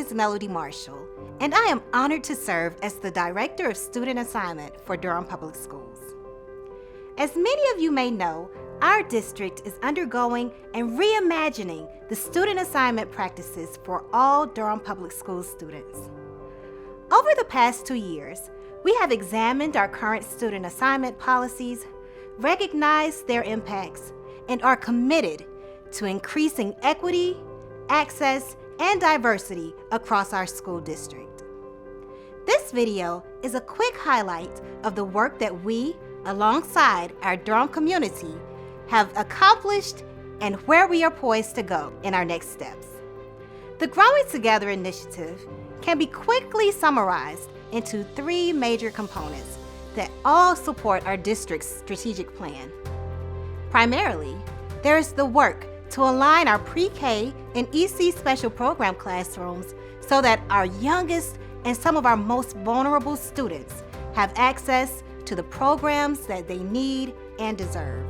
is Melody Marshall, and I am honored to serve as the Director of Student Assignment for Durham Public Schools. As many of you may know, our district is undergoing and reimagining the student assignment practices for all Durham Public Schools students. Over the past 2 years, we have examined our current student assignment policies, recognized their impacts, and are committed to increasing equity, access, and diversity across our school district. This video is a quick highlight of the work that we, alongside our Durham community, have accomplished and where we are poised to go in our next steps. The Growing Together initiative can be quickly summarized into 3 major components that all support our district's strategic plan. Primarily, there is the work to align our pre-K and EC special program classrooms so that our youngest and some of our most vulnerable students have access to the programs that they need and deserve.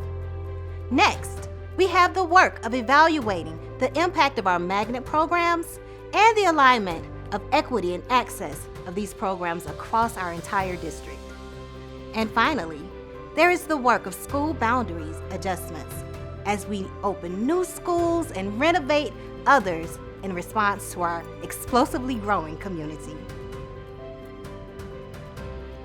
Next, we have the work of evaluating the impact of our magnet programs and the alignment of equity and access of these programs across our entire district. And finally, there is the work of school boundaries adjustments as we open new schools and renovate others in response to our explosively growing community.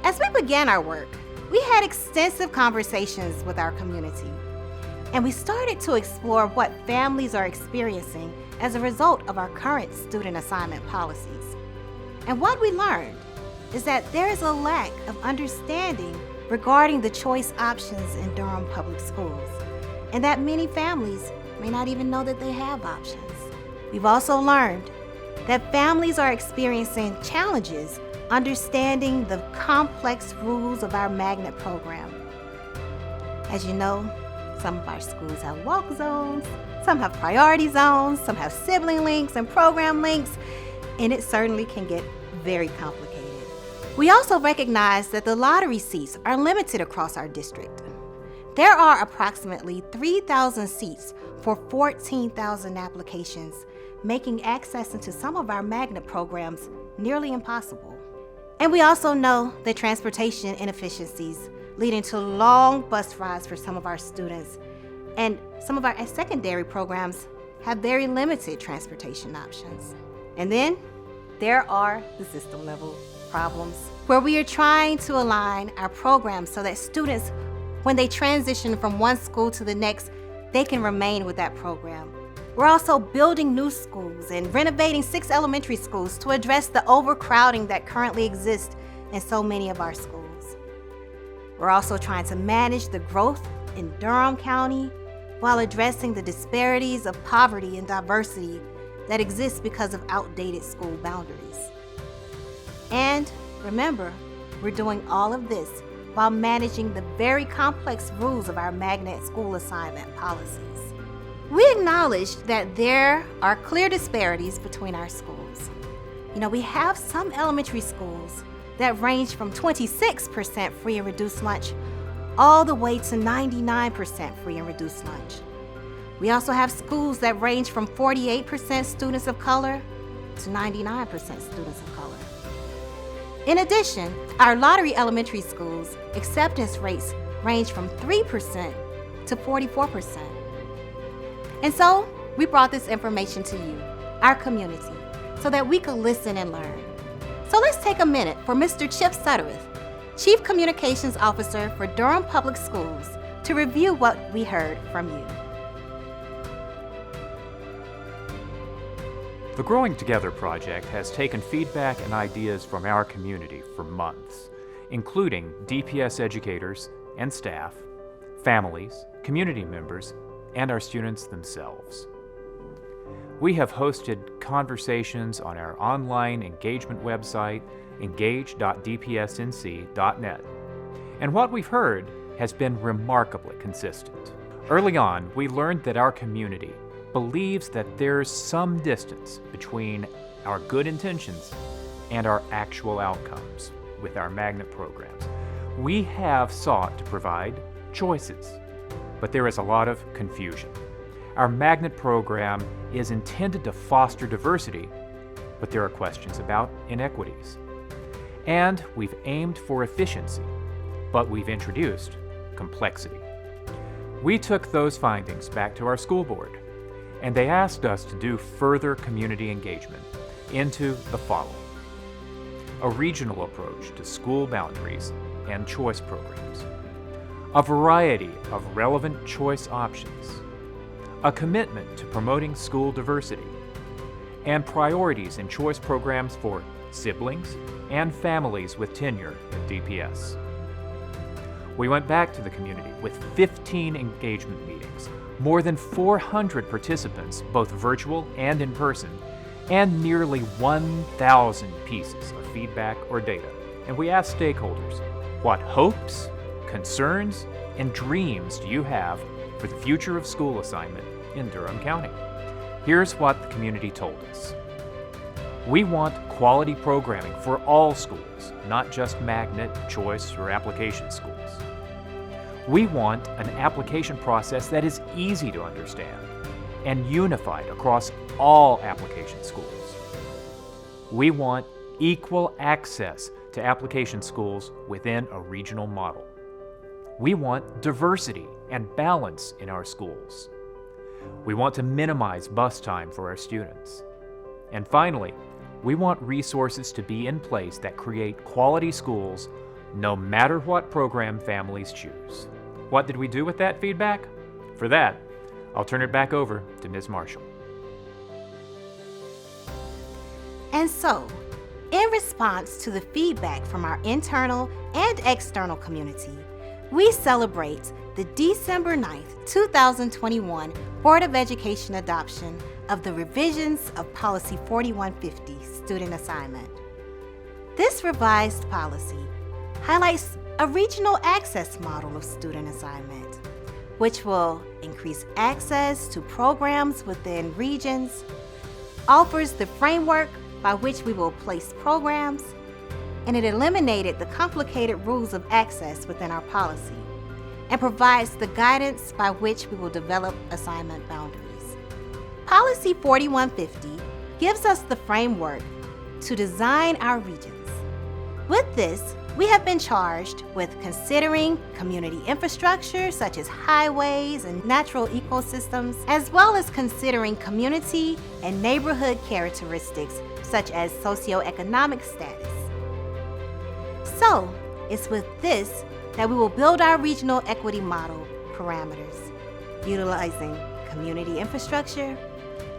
As we began our work, we had extensive conversations with our community, and we started to explore what families are experiencing as a result of our current student assignment policies. And what we learned is that there is a lack of understanding regarding the choice options in Durham Public Schools, and that many families may not even know that they have options. We've also learned that families are experiencing challenges understanding the complex rules of our magnet program. As you know, some of our schools have walk zones, some have priority zones, some have sibling links and program links, and it certainly can get very complicated. We also recognize that the lottery seats are limited across our district. There are approximately 3,000 seats for 14,000 applications, making access into some of our magnet programs nearly impossible. And we also know that transportation inefficiencies leading to long bus rides for some of our students, and some of our secondary programs have very limited transportation options. And then there are the system level problems where we are trying to align our programs so that students, when they transition from one school to the next, they can remain with that program. We're also building new schools and renovating 6 elementary schools to address the overcrowding that currently exists in so many of our schools. We're also trying to manage the growth in Durham County while addressing the disparities of poverty and diversity that exist because of outdated school boundaries. And remember, we're doing all of this while managing the very complex rules of our magnet school assignment policies. We acknowledge that there are clear disparities between our schools. We have some elementary schools that range from 26% free and reduced lunch all the way to 99% free and reduced lunch. We also have schools that range from 48% students of color to 99% students of color. In addition, our lottery elementary schools acceptance rates range from 3% to 44%. And so, we brought this information to you, our community, so that we could listen and learn. So let's take a minute for Mr. Chip Suttereth, Chief Communications Officer for Durham Public Schools, to review what we heard from you. The Growing Together project has taken feedback and ideas from our community for months, including DPS educators and staff, families, community members, and our students themselves. We have hosted conversations on our online engagement website, engage.dpsnc.net, and what we've heard has been remarkably consistent. Early on, we learned that our community believes that there's some distance between our good intentions and our actual outcomes with our magnet programs. We have sought to provide choices, but there is a lot of confusion. Our magnet program is intended to foster diversity, but there are questions about inequities. And we've aimed for efficiency, but we've introduced complexity. We took those findings back to our school board, and they asked us to do further community engagement into the following: a regional approach to school boundaries and choice programs, a variety of relevant choice options, a commitment to promoting school diversity, and priorities in choice programs for siblings and families with tenure at DPS. We went back to the community with 15 engagement meetings, more than 400 participants, both virtual and in person, and nearly 1,000 pieces of feedback or data. And we asked stakeholders, what hopes, concerns, and dreams do you have for the future of school assignment in Durham County? Here's what the community told us. We want quality programming for all schools, not just magnet, choice, or application schools. We want an application process that is easy to understand and unified across all application schools. We want equal access to application schools within a regional model. We want diversity and balance in our schools. We want to minimize bus time for our students. And finally, we want resources to be in place that create quality schools no matter what program families choose. What did we do with that feedback? For that, I'll turn it back over to Ms. Marshall. And so, in response to the feedback from our internal and external community, we celebrate the December 9th, 2021 Board of Education adoption of the revisions of Policy 4150, Student Assignment. This revised policy highlights a regional access model of student assignment, which will increase access to programs within regions, offers the framework by which we will place programs, and it eliminated the complicated rules of access within our policy, and provides the guidance by which we will develop assignment boundaries. Policy 4150 gives us the framework to design our regions. With this, we have been charged with considering community infrastructure such as highways and natural ecosystems, as well as considering community and neighborhood characteristics such as socioeconomic status. So, it's with this that we will build our regional equity model parameters, utilizing community infrastructure,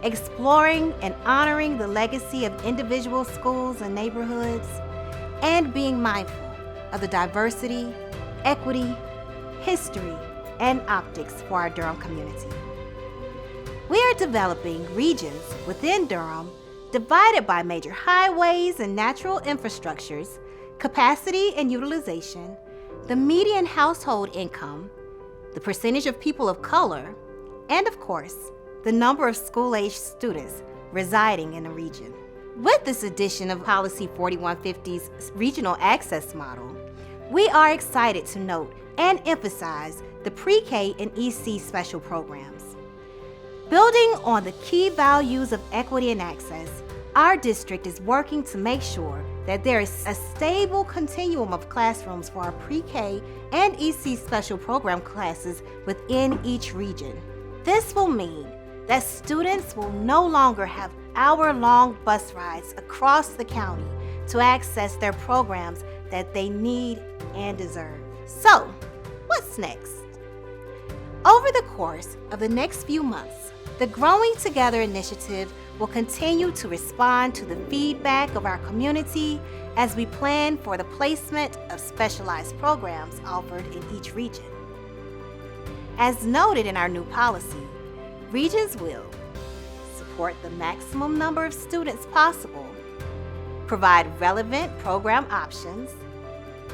exploring and honoring the legacy of individual schools and neighborhoods, and being mindful of the diversity, equity, history, and optics for our Durham community. We are developing regions within Durham divided by major highways and natural infrastructures, capacity and utilization, the median household income, the percentage of people of color, and of course, the number of school-aged students residing in the region. With this addition of Policy 4150's regional access model, we are excited to note and emphasize the pre-K and EC special programs. Building on the key values of equity and access, our district is working to make sure that there is a stable continuum of classrooms for our pre-K and EC special program classes within each region. This will mean that students will no longer have hour-long bus rides across the county to access their programs that they need and deserve. So, what's next? Over the course of the next few months, the Growing Together initiative will continue to respond to the feedback of our community as we plan for the placement of specialized programs offered in each region. As noted in our new policy, regions will support the maximum number of students possible, provide relevant program options,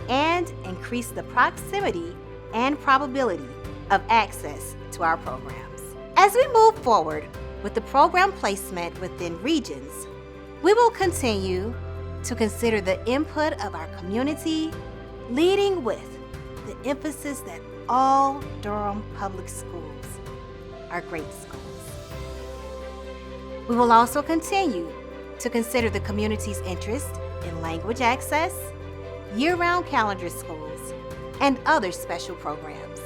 and increase the proximity and probability of access to our programs. As we move forward with the program placement within regions, we will continue to consider the input of our community, leading with the emphasis that all Durham public schools are great schools. We will also continue to consider the community's interest in language access, year-round calendar schools, and other special programs.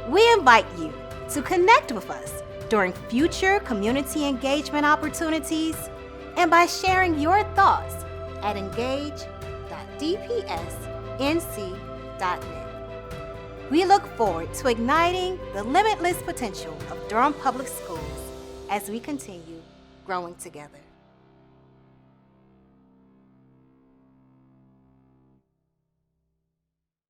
We invite you to connect with us during future community engagement opportunities and by sharing your thoughts at engage.dpsnc.net. We look forward to igniting the limitless potential of Durham Public Schools as we continue growing together.